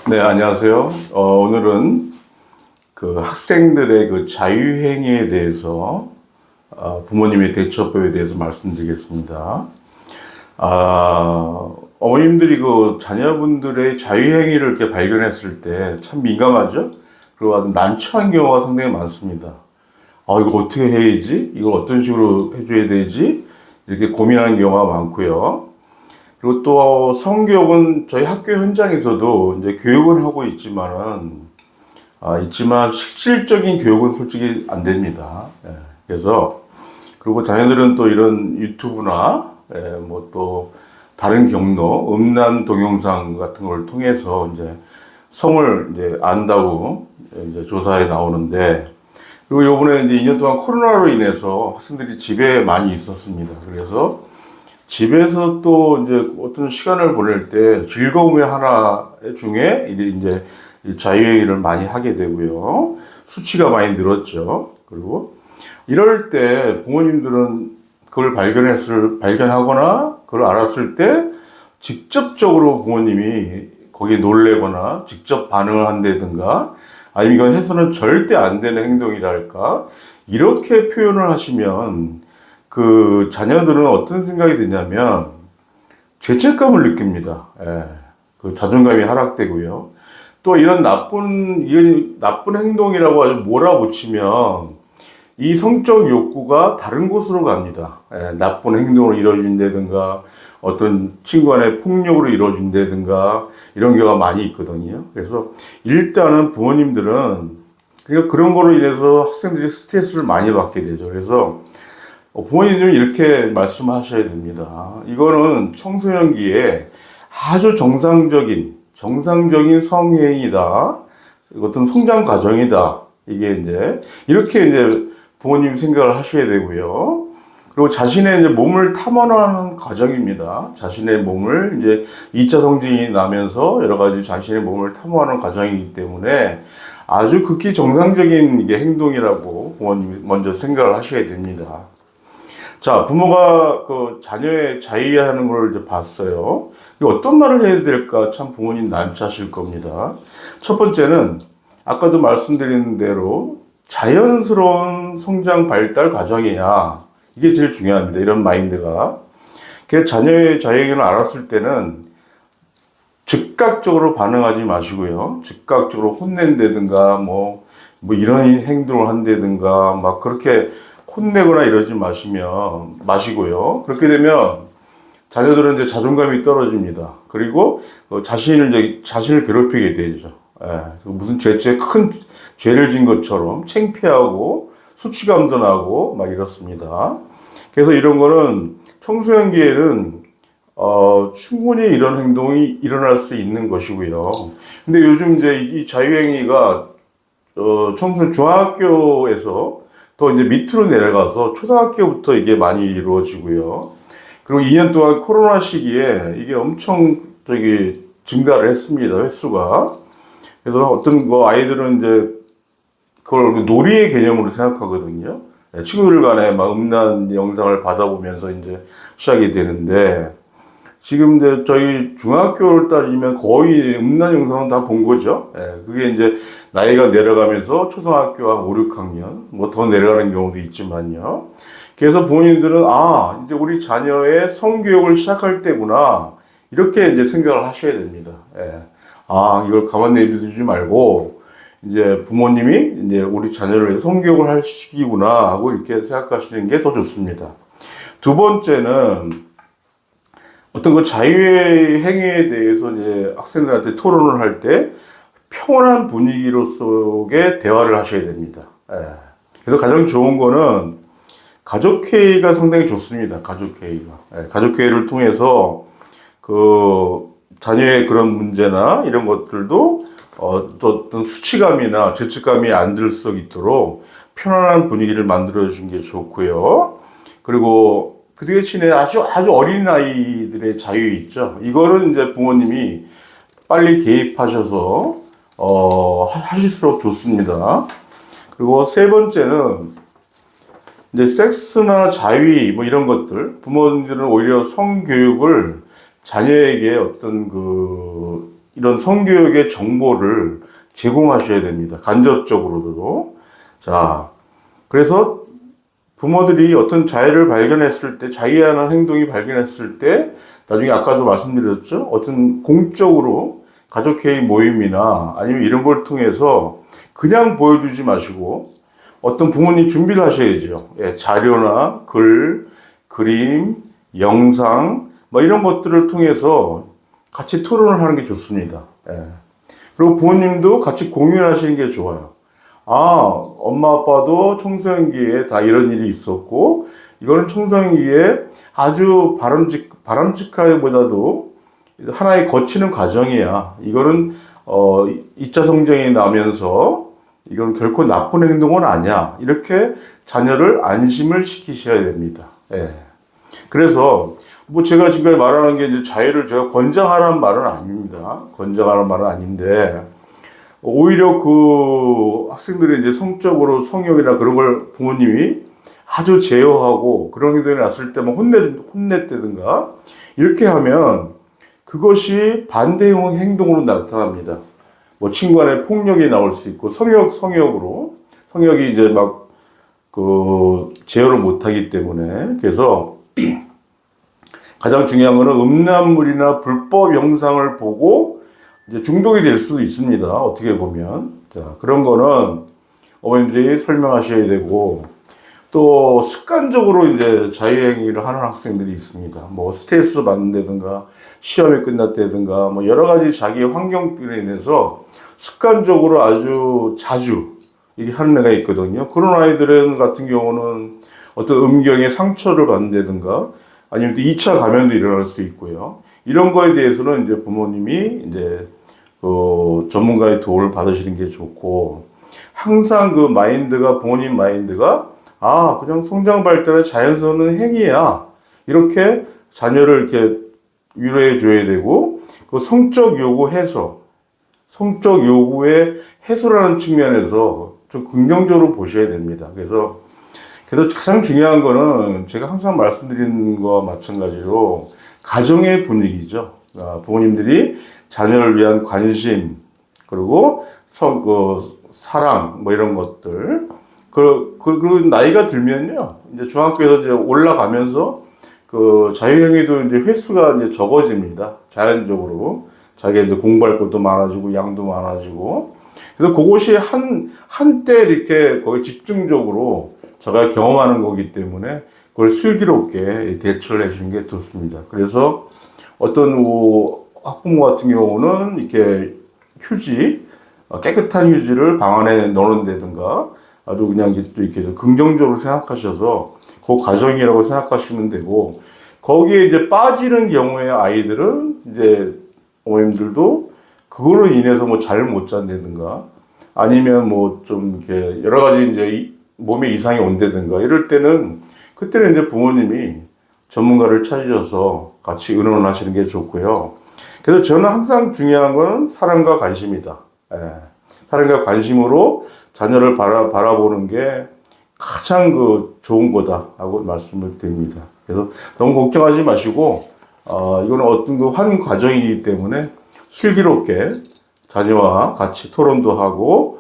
네, 안녕하세요. 오늘은 그 학생들의 그 자유행위에 대해서 부모님의 대처법에 대해서 말씀드리겠습니다. 어머님들이 그 자녀분들의 자유행위를 이렇게 발견했을 때 참 민감하죠? 그리고 아주 난처한 경우가 상당히 많습니다. 이거 어떻게 해야지? 이걸 어떤 식으로 해줘야 되지? 이렇게 고민하는 경우가 많고요. 그리고 또 성교육은 저희 학교 현장에서도 이제 교육은 하고 있지만 실질적인 교육은 솔직히 안 됩니다. 예, 그래서 그리고 자녀들은 또 이런 유튜브나 뭐 또 다른 경로, 음란 동영상 같은 걸 통해서 이제 성을 이제 안다고 이제 조사에 나오는데, 그리고 요번에 이제 2년 동안 코로나로 인해서 학생들이 집에 많이 있었습니다. 그래서 집에서 또 이제 어떤 시간을 보낼 때 즐거움의 하나 중에 이제 자유행위를 많이 하게 되고요. 수치가 많이 늘었죠. 그리고 이럴 때 부모님들은 그걸 발견하거나 그걸 알았을 때 직접적으로 부모님이 거기에 놀래거나 직접 반응을 한다든가, 아니면 이건 해서는 절대 안 되는 행동이랄까, 이렇게 표현을 하시면 그 자녀들은 어떤 생각이 드냐면 죄책감을 느낍니다. 예. 그 자존감이 하락되고요. 또 이런 나쁜 행동이라고 아주 몰아붙이면 이 성적 욕구가 다른 곳으로 갑니다. 예. 나쁜 행동을 이뤄준다든가 어떤 친구 간의 폭력으로 이뤄준다든가 이런 경우가 많이 있거든요. 그래서 일단은 부모님들은 그런 거로 인해서 학생들이 스트레스를 많이 받게 되죠. 그래서 부모님들은 이렇게 말씀하셔야 됩니다. 이거는 청소년기에 아주 정상적인 성행위다. 어떤 성장 과정이다. 이게 이렇게 부모님 생각을 하셔야 되고요. 그리고 자신의 몸을 탐험하는 과정입니다. 자신의 몸을 2차 성징이 나면서 여러 가지 자신의 몸을 탐험하는 과정이기 때문에 아주 극히 정상적인 이게 행동이라고 부모님이 먼저 생각을 하셔야 됩니다. 자, 부모가 그 자녀의 자유하는 걸 이제 봤어요. 어떤 말을 해야 될까 참 부모님 난처하실 겁니다. 첫 번째는 아까도 말씀드린 대로 자연스러운 성장 발달 과정이야. 이게 제일 중요합니다. 이런 마인드가. 그래서 자녀의 자유행위를 알았을 때는 즉각적으로 반응하지 마시고요. 즉각적으로 혼낸다든가 뭐 이런 행동을 한다든가 막 그렇게 혼내거나 이러지 마시고요. 그렇게 되면 자녀들은 이제 자존감이 떨어집니다. 그리고 자신을 괴롭히게 되죠. 예, 무슨 큰 죄를 진 것처럼 창피하고 수치감도 나고 막 이렇습니다. 그래서 이런 거는 청소년기에는 충분히 이런 행동이 일어날 수 있는 것이고요. 근데 요즘 이 자유행위가 청소년 중학교에서 또 밑으로 내려가서 초등학교부터 이게 많이 이루어지고요. 그리고 2년 동안 코로나 시기에 이게 엄청 증가를 했습니다. 횟수가. 그래서 어떤 아이들은 그걸 놀이의 개념으로 생각하거든요. 친구들 간에 막 음란 영상을 받아보면서 시작이 되는데, 지금 저희 중학교를 따지면 거의 음란 영상은 다 본 거죠. 그게 나이가 내려가면서 초등학교 한 5, 6학년, 뭐 더 내려가는 경우도 있지만요. 그래서 부모님들은, 이제 우리 자녀의 성교육을 시작할 때구나. 이렇게 생각을 하셔야 됩니다. 이걸 가만 내두지 말고, 부모님이 우리 자녀를 위해 성교육을 할 시기구나 하고 이렇게 생각하시는 게 더 좋습니다. 두 번째는 어떤 그 자유의 행위에 대해서 학생들한테 토론을 할 때 평온한 분위기로 속에 대화를 하셔야 됩니다. 그래서 가장 좋은 거는 가족회의가 상당히 좋습니다. 가족회의가. 가족회의를 통해서 그 자녀의 그런 문제나 이런 것들도 또 어떤 수치감이나 죄책감이 안 들 수 있도록 편안한 분위기를 만들어 주는 게 좋고요. 그리고 그 대신에 아주 어린 아이들의 자유 있죠. 이거는 부모님이 빨리 개입하셔서 하실수록 좋습니다. 그리고 세 번째는 섹스나 자위 뭐 이런 것들, 부모님들은 오히려 성교육을 자녀에게 어떤 이런 성교육의 정보를 제공하셔야 됩니다. 간접적으로도. 자, 그래서 부모들이 어떤 자의를 발견했을 때, 자의하는 행동이 발견했을 때, 나중에 아까도 말씀드렸죠? 어떤 공적으로 가족회의 모임이나 아니면 이런 걸 통해서 그냥 보여주지 마시고 어떤 부모님 준비를 하셔야죠. 예, 자료나 글, 그림, 영상, 뭐 이런 것들을 통해서 같이 토론을 하는 게 좋습니다. 예. 그리고 부모님도 같이 공유하시는 게 좋아요. 아, 엄마 아빠도 청소년기에 다 이런 일이 있었고, 이거는 청소년기에 아주 바람직하기보다도 하나의 거치는 과정이야. 이거는 2차 성장이 나면서 이건 결코 나쁜 행동은 아니야. 이렇게 자녀를 안심을 시키셔야 됩니다. 예. 그래서 뭐 제가 지금까지 말하는 게 이제 자유를 제가 권장하라는 말은 아닙니다. 권장하라는 말은 아닌데 오히려 그 학생들이 이제 성적으로 성욕이나 그런 걸 부모님이 아주 제어하고 그런 행동이 났을 때만 혼냈다든가 이렇게 하면 그것이 반대형 행동으로 나타납니다. 뭐 친구 간의 폭력이 나올 수 있고 성욕이 이제 막 그 제어를 못하기 때문에 그래서 가장 중요한 거는 음란물이나 불법 영상을 보고 이제 중독이 될 수도 있습니다. 어떻게 보면. 자, 그런 거는 어머님들이 설명하셔야 되고, 또 습관적으로 이제 자유행위를 하는 학생들이 있습니다. 뭐 스트레스 받는다든가, 시험이 끝났다든가, 뭐 여러 가지 자기 환경들에 인해서 습관적으로 아주 자주 이게 하는 애가 있거든요. 그런 아이들은 같은 경우는 어떤 음경에 상처를 받는다든가, 아니면 또 2차 감염도 일어날 수 있고요. 이런 거에 대해서는 이제 부모님이 이제 전문가의 도움을 받으시는 게 좋고, 항상 그 마인드가, 부모님 마인드가, 아, 그냥 성장 발달의 자연스러운 행위야. 이렇게 자녀를 이렇게 위로해 줘야 되고, 그 성적 요구의 해소라는 측면에서 좀 긍정적으로 보셔야 됩니다. 그래서 가장 중요한 거는 제가 항상 말씀드리는 거와 마찬가지로 가정의 분위기죠. 부모님들이 자녀를 위한 관심, 그리고 사랑, 뭐 이런 것들. 그리고 나이가 들면요. 이제 중학교에서 이제 올라가면서 그 자유행위도 이제 횟수가 이제 적어집니다. 자연적으로. 자기가 이제 공부할 것도 많아지고, 양도 많아지고. 그래서 그것이 한때 이렇게 거기 집중적으로 제가 경험하는 거기 때문에 그걸 슬기롭게 대처를 해주는 게 좋습니다. 그래서 어떤 학부모 같은 경우는 이렇게 깨끗한 휴지를 방 안에 넣는다든가 아주 그냥 이렇게 긍정적으로 생각하셔서 그 과정이라고 생각하시면 되고, 거기에 이제 빠지는 경우에 아이들은 이제 어머님들도 그걸로 인해서 뭐 잘 못 잔다든가 아니면 뭐 좀 이렇게 여러 가지 이제 몸에 이상이 온다든가 이럴 때는 그때는 이제 부모님이 전문가를 찾으셔서 같이 의논을 하시는 게 좋고요. 그래서 저는 항상 중요한 건 사랑과 관심이다. 예. 사랑과 관심으로 자녀를 바라보는 게 가장 좋은 거다 하고 말씀을 드립니다. 그래서 너무 걱정하지 마시고 이거는 어떤 한 과정이기 때문에 슬기롭게 자녀와 같이 토론도 하고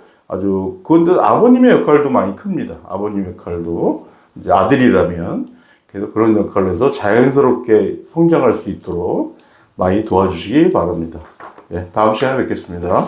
그런데 아버님의 역할도 많이 큽니다. 아버님 역할도 이제 아들이라면 그래서 그런 역할을 해서 자연스럽게 성장할 수 있도록 많이 도와주시기 바랍니다. 예, 다음 시간에 뵙겠습니다.